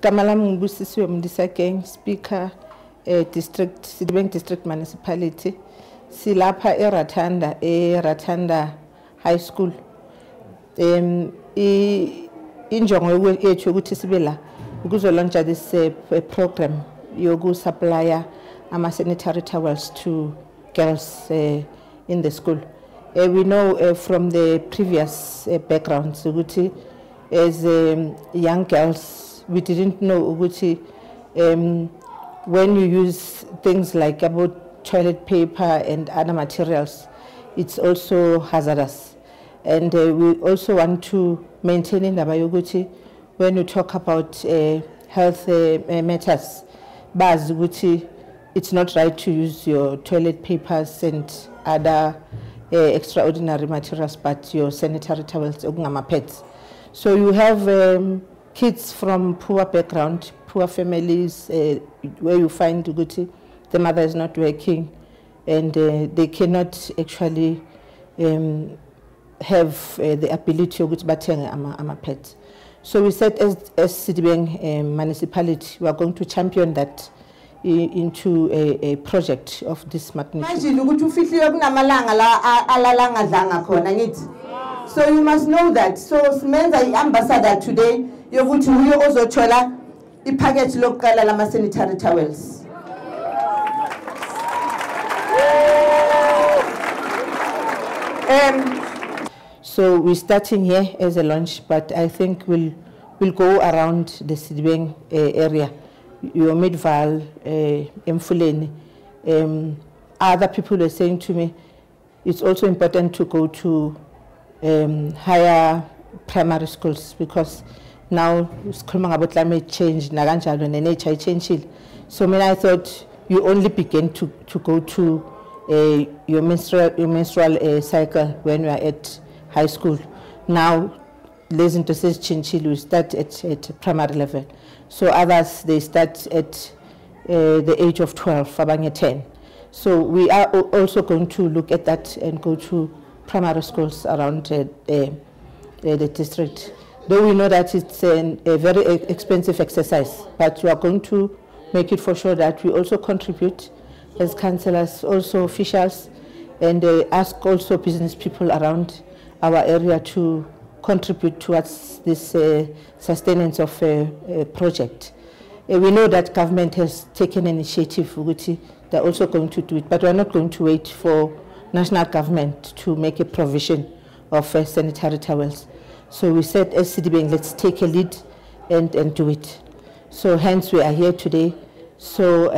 Kamalam Busisiwe Modisakeng, Speaker, District, Sedibeng District Municipality. Silapa Ratanda High School. Injongo yethu ukuthi sibela ukuzolauncha this program yoku supply sanitary towels to girls in the school. We know from the previous backgrounds ukuthi as young girls we didn't know ukuthi when you use things like about toilet paper and other materials, it's also hazardous. And we also want to maintain in the Bayoguti when you talk about health matters, it's not right to use your toilet papers and other extraordinary materials, but your sanitary towels, pets. So you have kids from poor background, poor families, where you find the mother is not working, and they cannot actually have the ability to bateng a pet. So we said as Sedibeng municipality, we are going to champion that into a project of this magnitude. So you must know that. So Smenza ambassador today, you're going to also chola a package local sanitary towels. So we're starting here as a launch, but I think we'll go around the Sedibeng area. Your Midval, Mfuleni. Other people are saying to me, it's also important to go to higher primary schools because now it's coming about climate change, naganjalo and nature change. So I thought you only begin to go to your menstrual cycle when you are at high school. Now, les into chinchil will start at primary level. So others, they start at the age of 12, abang 10. So we are also going to look at that and go to primary schools around the district. Though we know that it's a very expensive exercise, but we are going to make it for sure that we also contribute as councillors, also officials, and ask also business people around our area to contribute towards this sustenance of a project. We know that government has taken an initiative, which they're also going to do it, but we're not going to wait for national government to make a provision of sanitary towels. So we said as Sedibeng, let's take a lead and do it. So hence we are here today. So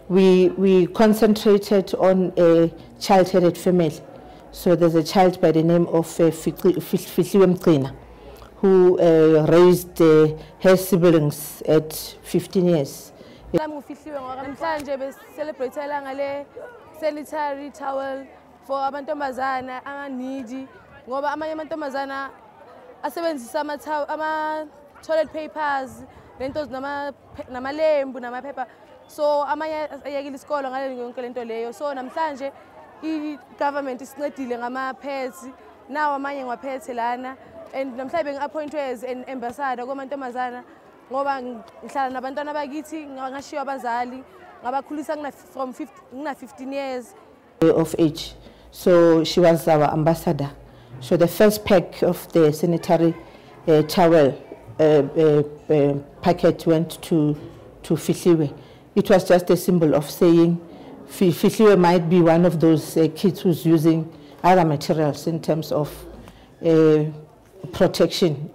we concentrated on a child-headed female. So there's a child by the name of Busisiwe Modisakeng, who raised her siblings at 15 years. Sanitary towel for amantombazana needy ngoba amanye amantombazana asebenzisa toilet papers lento namalembu namaphepha so amanye ayekile isikolo ngale yonke lento leyo so namhlanje i-government isincedile ngama-pets nawo amanye ngwaphethe lana and namhlanje ngi-appointwe as an ambassador kwamantombazana ngoba ngihlala nabantwana bakithi ngashiya abazali ngabakhulisa from 15 years of age. So she was our ambassador. So the first pack of the sanitary towel packet went to Busisiwe. It was just a symbol of saying Busisiwe might be one of those kids who's using other materials in terms of protection.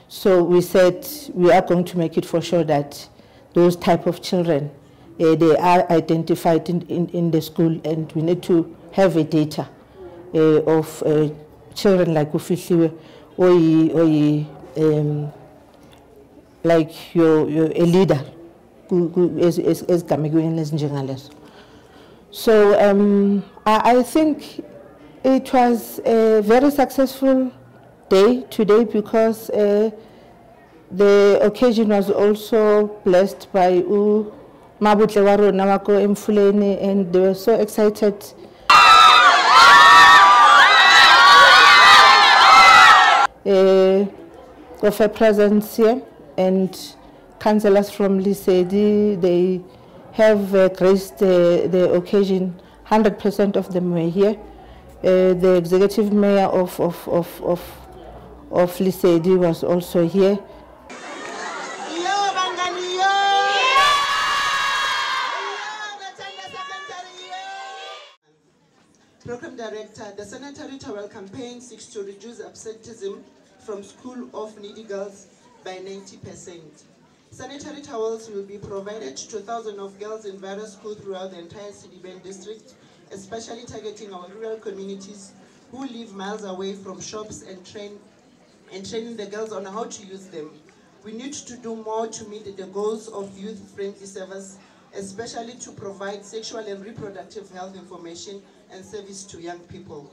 So we said we are going to make it for sure that those type of children, they are identified in the school, and we need to have a data of children like Busisiwe or like a leader as Gamiguin. So I think it was a very successful day today because the occasion was also blessed by Mabutle Waro Nawako Mfuleni, and they were so excited. Of her presence here, and councillors from Lesedi. They have graced the occasion. 100% of them were here. The executive mayor of Lesedi was also here. Program Director, the Sanitary Towel campaign seeks to reduce absenteeism from school of needy girls by 90%. Sanitary towels will be provided to thousands of girls in various schools throughout the entire Sedibeng district, especially targeting our rural communities who live miles away from shops, and training the girls on how to use them. We need to do more to meet the goals of youth-friendly service, especially to provide sexual and reproductive health information and service to young people.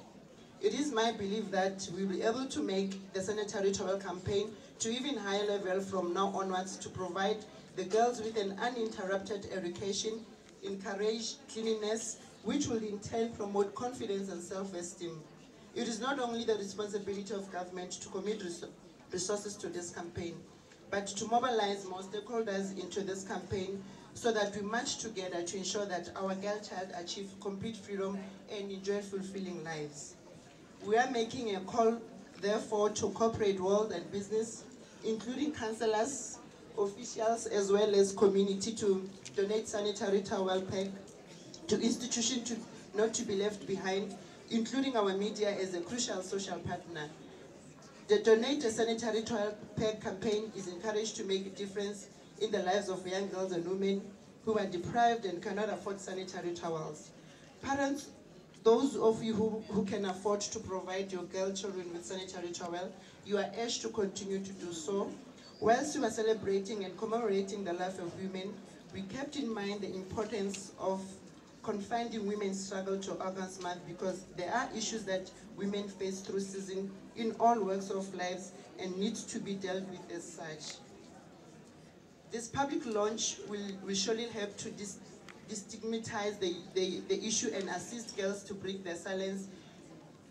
It is my belief that we will be able to make the sanitary towel campaign to even higher level from now onwards, to provide the girls with an uninterrupted education, encourage cleanliness, which will in turn promote confidence and self-esteem. It is not only the responsibility of government to commit resources to this campaign, but to mobilize more stakeholders into this campaign so that we march together to ensure that our girl child achieve complete freedom and enjoy fulfilling lives. We are making a call, therefore, to corporate world and business, including councillors, officials, as well as community, to donate sanitary towel pack to institutions not to be left behind, including our media as a crucial social partner. The Donate a Sanitary Towel Pack campaign is encouraged to make a difference in the lives of young girls and women who are deprived and cannot afford sanitary towels. Parents, those of you who can afford to provide your girl children with sanitary towel, you are urged to continue to do so. Whilst we are celebrating and commemorating the life of women, we kept in mind the importance of confining women's struggle to August month, because there are issues that women face through season in all walks of lives and need to be dealt with as such. This public launch will surely help to destigmatize the issue and assist girls to break their silence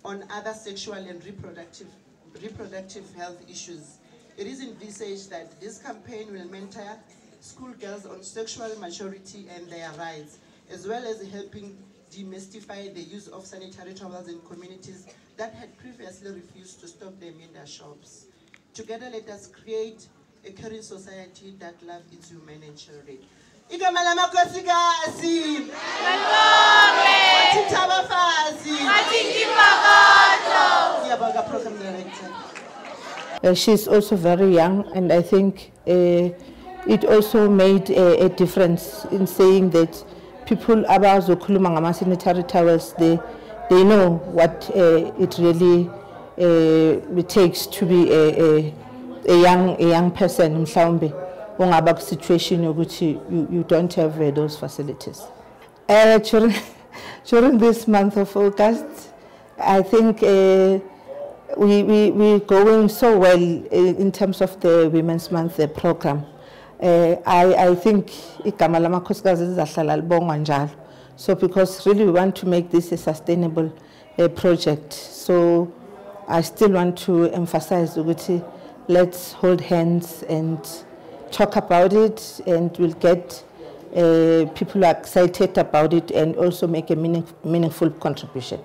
on other sexual and reproductive health issues. It is envisaged that this campaign will mentor schoolgirls on sexual maturity and their rights, as well as helping demystify the use of sanitary towels in communities that had previously refused to stock them in their shops. Together, let us create a caring society that loves its women and children. She's also very young, and I think it also made a difference in saying that people abazokhuluma ngama sanitary towels, they know what it really it takes to be a young person mhlawumbe ongaba ku situation yokuthi you don't have those facilities. During this month of August, I think we're going so well in terms of the Women's Month program. I think igama lamakhosikazi lizahlala libongwa njalo. So because really we want to make this a sustainable project. So I still want to emphasize ukuthi let's hold hands and talk about it, and we'll get people excited about it and also make a meaningful contribution.